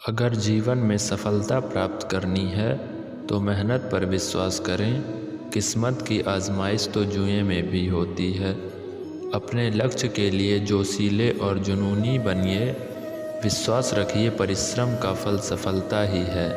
अगर जीवन में सफलता प्राप्त करनी है तो मेहनत पर विश्वास करें। किस्मत की आजमाइश तो जुए में भी होती है। अपने लक्ष्य के लिए जोशीले और जुनूनी बनिए। विश्वास रखिए परिश्रम का फल सफलता ही है।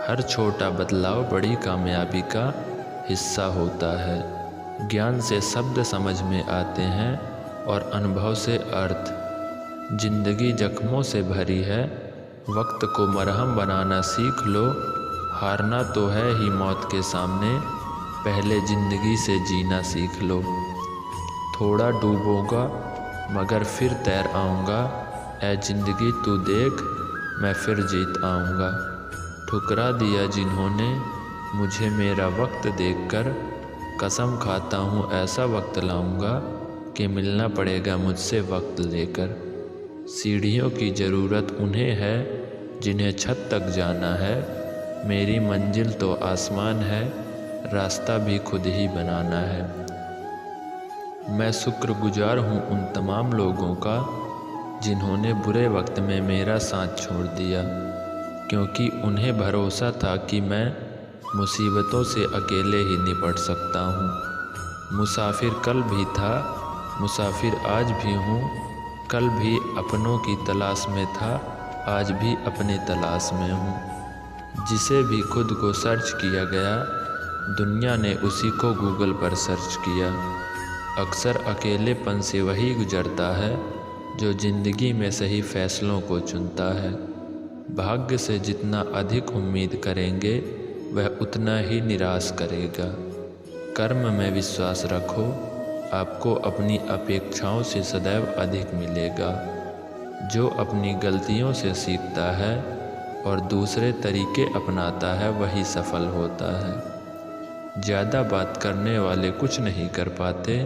हर छोटा बदलाव बड़ी कामयाबी का हिस्सा होता है। ज्ञान से शब्द समझ में आते हैं और अनुभव से अर्थ। जिंदगी जख्मों से भरी है, वक्त को मरहम बनाना सीख लो। हारना तो है ही मौत के सामने, पहले ज़िंदगी से जीना सीख लो। थोड़ा डूबूंगा मगर फिर तैर आऊँगा, ऐ ज़िंदगी तू देख मैं फिर जीत आऊँगा। ठुकरा दिया जिन्होंने मुझे मेरा वक्त देखकर, कसम खाता हूँ ऐसा वक्त लाऊँगा कि मिलना पड़ेगा मुझसे वक्त लेकर। सीढ़ियों की ज़रूरत उन्हें है जिन्हें छत तक जाना है। मेरी मंजिल तो आसमान है, रास्ता भी खुद ही बनाना है। मैं शुक्रगुजार हूँ उन तमाम लोगों का जिन्होंने बुरे वक्त में मेरा साथ छोड़ दिया, क्योंकि उन्हें भरोसा था कि मैं मुसीबतों से अकेले ही निपट सकता हूँ। मुसाफिर कल भी था, मुसाफिर आज भी हूँ। कल भी अपनों की तलाश में था, आज भी अपने तलाश में हूँ। जिसे भी खुद को सर्च किया गया, दुनिया ने उसी को गूगल पर सर्च किया। अक्सर अकेलेपन से वही गुजरता है जो ज़िंदगी में सही फैसलों को चुनता है। भाग्य से जितना अधिक उम्मीद करेंगे वह उतना ही निराश करेगा। कर्म में विश्वास रखो, आपको अपनी अपेक्षाओं से सदैव अधिक मिलेगा। जो अपनी गलतियों से सीखता है और दूसरे तरीके अपनाता है वही सफल होता है। ज़्यादा बात करने वाले कुछ नहीं कर पाते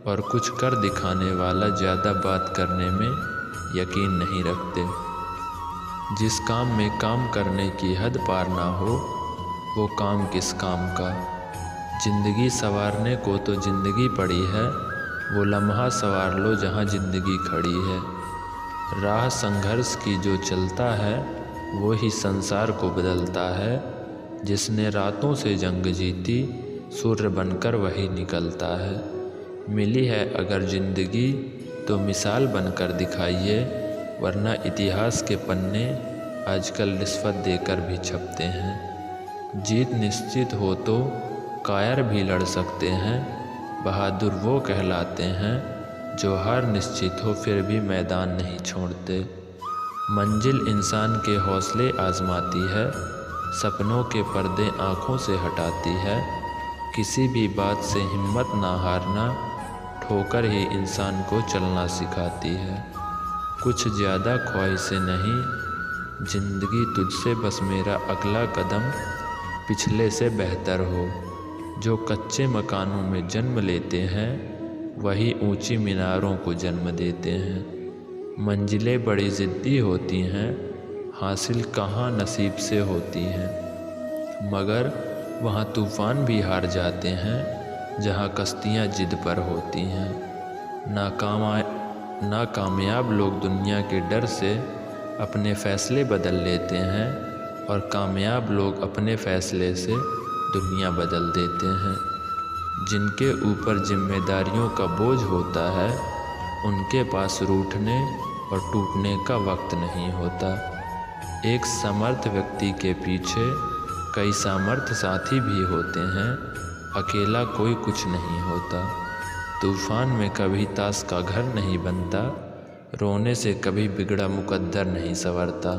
और कुछ कर दिखाने वाला ज़्यादा बात करने में यकीन नहीं रखते। जिस काम में काम करने की हद पार ना हो, वो काम किस काम का। ज़िंदगी संवारने को तो ज़िंदगी पड़ी है, वो लम्हा संवार लो जहाँ ज़िंदगी खड़ी है। राह संघर्ष की जो चलता है वो ही संसार को बदलता है। जिसने रातों से जंग जीती, सूर्य बनकर वही निकलता है। मिली है अगर ज़िंदगी तो मिसाल बनकर दिखाइए, वरना इतिहास के पन्ने आजकल रिश्वत देकर भी छपते हैं। जीत निश्चित हो तो कायर भी लड़ सकते हैं। बहादुर वो कहलाते हैं जो हार निश्चित हो फिर भी मैदान नहीं छोड़ते। मंजिल इंसान के हौसले आजमाती है, सपनों के पर्दे आँखों से हटाती है। किसी भी बात से हिम्मत ना हारना, ठोकर ही इंसान को चलना सिखाती है। कुछ ज़्यादा ख्वाहिशें नहीं, ज़िंदगी तुझसे बस मेरा अगला कदम पिछले से बेहतर हो। जो कच्चे मकानों में जन्म लेते हैं वही ऊंची मीनारों को जन्म देते हैं। मंजिलें बड़ी ज़िद्दी होती हैं, हासिल कहाँ नसीब से होती हैं। मगर वहाँ तूफ़ान भी हार जाते हैं जहाँ कश्तियाँ जिद पर होती हैं। नाकामयाब लोग दुनिया के डर से अपने फ़ैसले बदल लेते हैं और कामयाब लोग अपने फ़ैसले से दुनिया बदल देते हैं। जिनके ऊपर जिम्मेदारियों का बोझ होता है, उनके पास रूठने और टूटने का वक्त नहीं होता। एक समर्थ व्यक्ति के पीछे कई समर्थ साथी भी होते हैं, अकेला कोई कुछ नहीं होता। तूफ़ान में कभी ताश का घर नहीं बनता, रोने से कभी बिगड़ा मुकद्दर नहीं संवरता।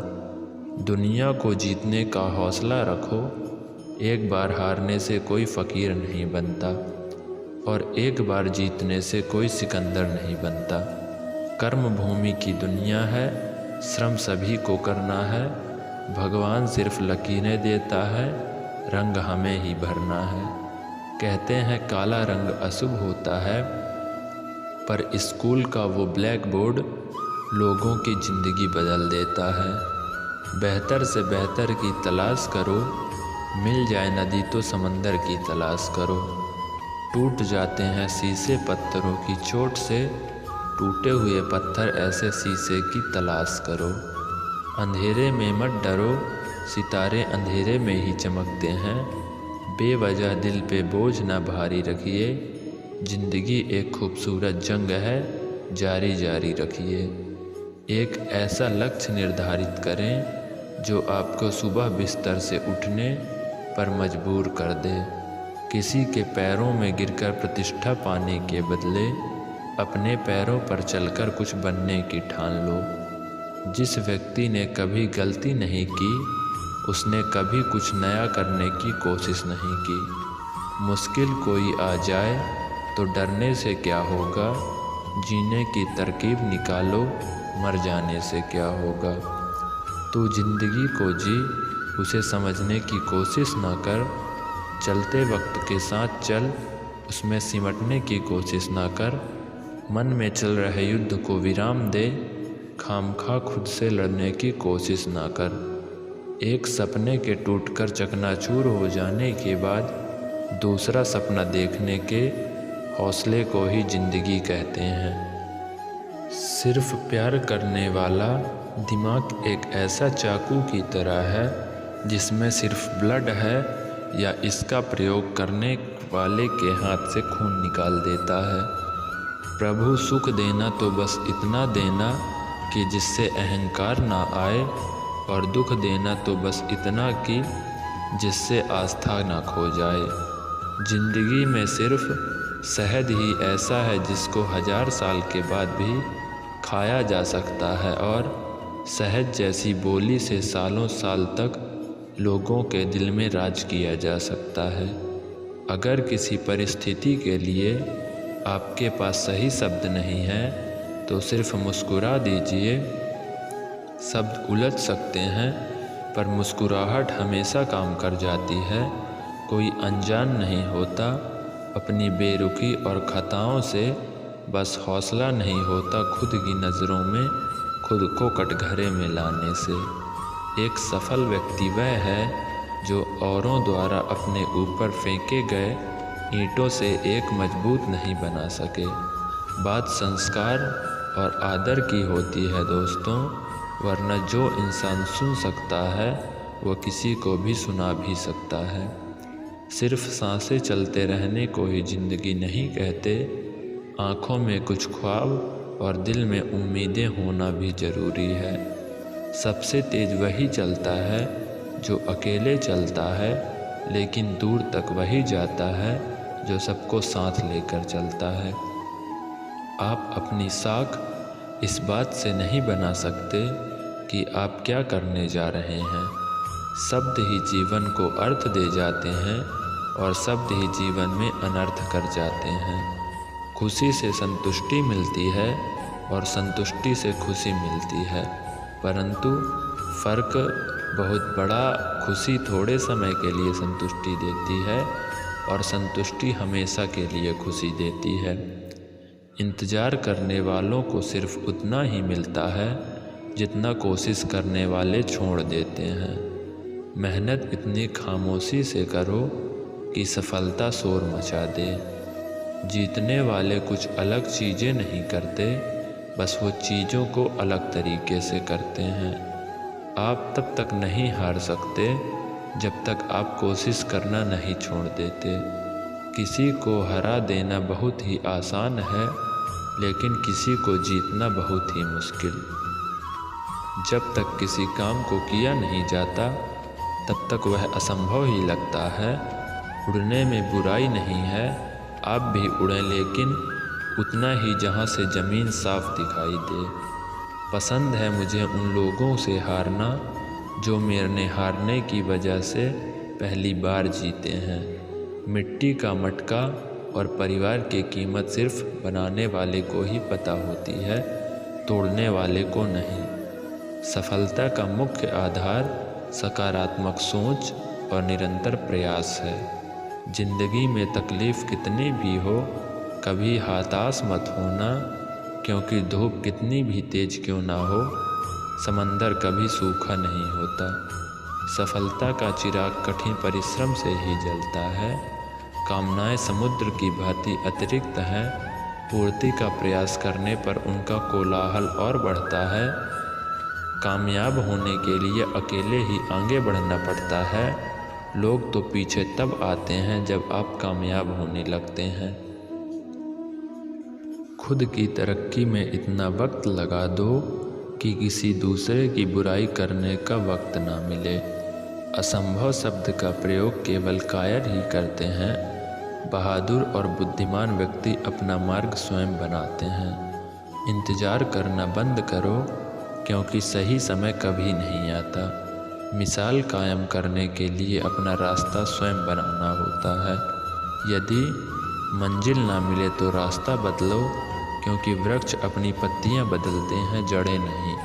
दुनिया को जीतने का हौसला रखो, एक बार हारने से कोई फ़कीर नहीं बनता और एक बार जीतने से कोई सिकंदर नहीं बनता। कर्म भूमि की दुनिया है, श्रम सभी को करना है। भगवान सिर्फ लकीरें देता है, रंग हमें ही भरना है। कहते हैं काला रंग अशुभ होता है, पर स्कूल का वो ब्लैक बोर्ड लोगों की ज़िंदगी बदल देता है। बेहतर से बेहतर की तलाश करो, मिल जाए नदी तो समंदर की तलाश करो। टूट जाते हैं शीशे पत्थरों की चोट से, टूटे हुए पत्थर ऐसे शीशे की तलाश करो। अंधेरे में मत डरो, सितारे अंधेरे में ही चमकते हैं। बेवजह दिल पे बोझ ना भारी रखिए, ज़िंदगी एक खूबसूरत जंग है, जारी जारी रखिए। एक ऐसा लक्ष्य निर्धारित करें जो आपको सुबह बिस्तर से उठने पर मजबूर कर दे। किसी के पैरों में गिरकर प्रतिष्ठा पाने के बदले अपने पैरों पर चलकर कुछ बनने की ठान लो। जिस व्यक्ति ने कभी गलती नहीं की, उसने कभी कुछ नया करने की कोशिश नहीं की। मुश्किल कोई आ जाए तो डरने से क्या होगा, जीने की तरकीब निकालो, मर जाने से क्या होगा। तू जिंदगी को जी, उसे समझने की कोशिश ना कर। चलते वक्त के साथ चल, उसमें सिमटने की कोशिश ना कर। मन में चल रहे युद्ध को विराम दे, खामखा खुद से लड़ने की कोशिश ना कर। एक सपने के टूटकर चकनाचूर हो जाने के बाद दूसरा सपना देखने के हौसले को ही ज़िंदगी कहते हैं। सिर्फ प्यार करने वाला दिमाग एक ऐसा चाकू की तरह है जिसमें सिर्फ ब्लड है, या इसका प्रयोग करने वाले के हाथ से खून निकाल देता है। प्रभु सुख देना तो बस इतना देना कि जिससे अहंकार ना आए, और दुख देना तो बस इतना कि जिससे आस्था ना खो जाए। जिंदगी में सिर्फ शहद ही ऐसा है जिसको 1000 साल के बाद भी खाया जा सकता है, और शहद जैसी बोली से सालों साल तक लोगों के दिल में राज किया जा सकता है। अगर किसी परिस्थिति के लिए आपके पास सही शब्द नहीं है तो सिर्फ मुस्कुरा दीजिए। शब्द उलझ सकते हैं पर मुस्कुराहट हमेशा काम कर जाती है। कोई अनजान नहीं होता अपनी बेरुखी और खताओं से, बस हौसला नहीं होता खुद की नज़रों में खुद को कटघरे में लाने से। एक सफल व्यक्ति वह है जो औरों द्वारा अपने ऊपर फेंके गए ईंटों से एक मजबूत नहीं बना सके। बात संस्कार और आदर की होती है दोस्तों, वरना जो इंसान सुन सकता है वह किसी को भी सुना भी सकता है। सिर्फ सांसें चलते रहने को ही ज़िंदगी नहीं कहते, आँखों में कुछ ख्वाब और दिल में उम्मीदें होना भी ज़रूरी है। सबसे तेज़ वही चलता है जो अकेले चलता है, लेकिन दूर तक वही जाता है जो सबको साथ लेकर चलता है। आप अपनी साख इस बात से नहीं बना सकते कि आप क्या करने जा रहे हैं। शब्द ही जीवन को अर्थ दे जाते हैं और शब्द ही जीवन में अनर्थ कर जाते हैं। खुशी से संतुष्टि मिलती है और संतुष्टि से खुशी मिलती है, परंतु फ़र्क बहुत बड़ा। खुशी थोड़े समय के लिए संतुष्टि देती है और संतुष्टि हमेशा के लिए खुशी देती है। इंतज़ार करने वालों को सिर्फ उतना ही मिलता है जितना कोशिश करने वाले छोड़ देते हैं। मेहनत इतनी खामोशी से करो कि सफलता शोर मचा दे। जीतने वाले कुछ अलग चीज़ें नहीं करते, बस वो चीज़ों को अलग तरीके से करते हैं। आप तब तक नहीं हार सकते जब तक आप कोशिश करना नहीं छोड़ देते। किसी को हरा देना बहुत ही आसान है, लेकिन किसी को जीतना बहुत ही मुश्किल। जब तक किसी काम को किया नहीं जाता तब तक वह असंभव ही लगता है। उड़ने में बुराई नहीं है, आप भी उड़ें, लेकिन उतना ही जहाँ से ज़मीन साफ दिखाई दे। पसंद है मुझे उन लोगों से हारना जो मेरे हारने की वजह से पहली बार जीते हैं। मिट्टी का मटका और परिवार की कीमत सिर्फ बनाने वाले को ही पता होती है, तोड़ने वाले को नहीं। सफलता का मुख्य आधार सकारात्मक सोच और निरंतर प्रयास है। जिंदगी में तकलीफ़ कितनी भी हो, कभी हताश मत होना, क्योंकि धूप कितनी भी तेज क्यों ना हो, समंदर कभी सूखा नहीं होता। सफलता का चिराग कठिन परिश्रम से ही जलता है। कामनाएं समुद्र की भांति अतिरिक्त हैं, पूर्ति का प्रयास करने पर उनका कोलाहल और बढ़ता है। कामयाब होने के लिए अकेले ही आगे बढ़ना पड़ता है। लोग तो पीछे तब आते हैं जब आप कामयाब होने लगते हैं। खुद की तरक्की में इतना वक्त लगा दो कि किसी दूसरे की बुराई करने का वक्त ना मिले। असंभव शब्द का प्रयोग केवल कायर ही करते हैं। बहादुर और बुद्धिमान व्यक्ति अपना मार्ग स्वयं बनाते हैं। इंतज़ार करना बंद करो, क्योंकि सही समय कभी नहीं आता। मिसाल कायम करने के लिए अपना रास्ता स्वयं बनाना होता है। यदि मंजिल ना मिले तो रास्ता बदलो, क्योंकि वृक्ष अपनी पत्तियां बदलते हैं, जड़ें नहीं।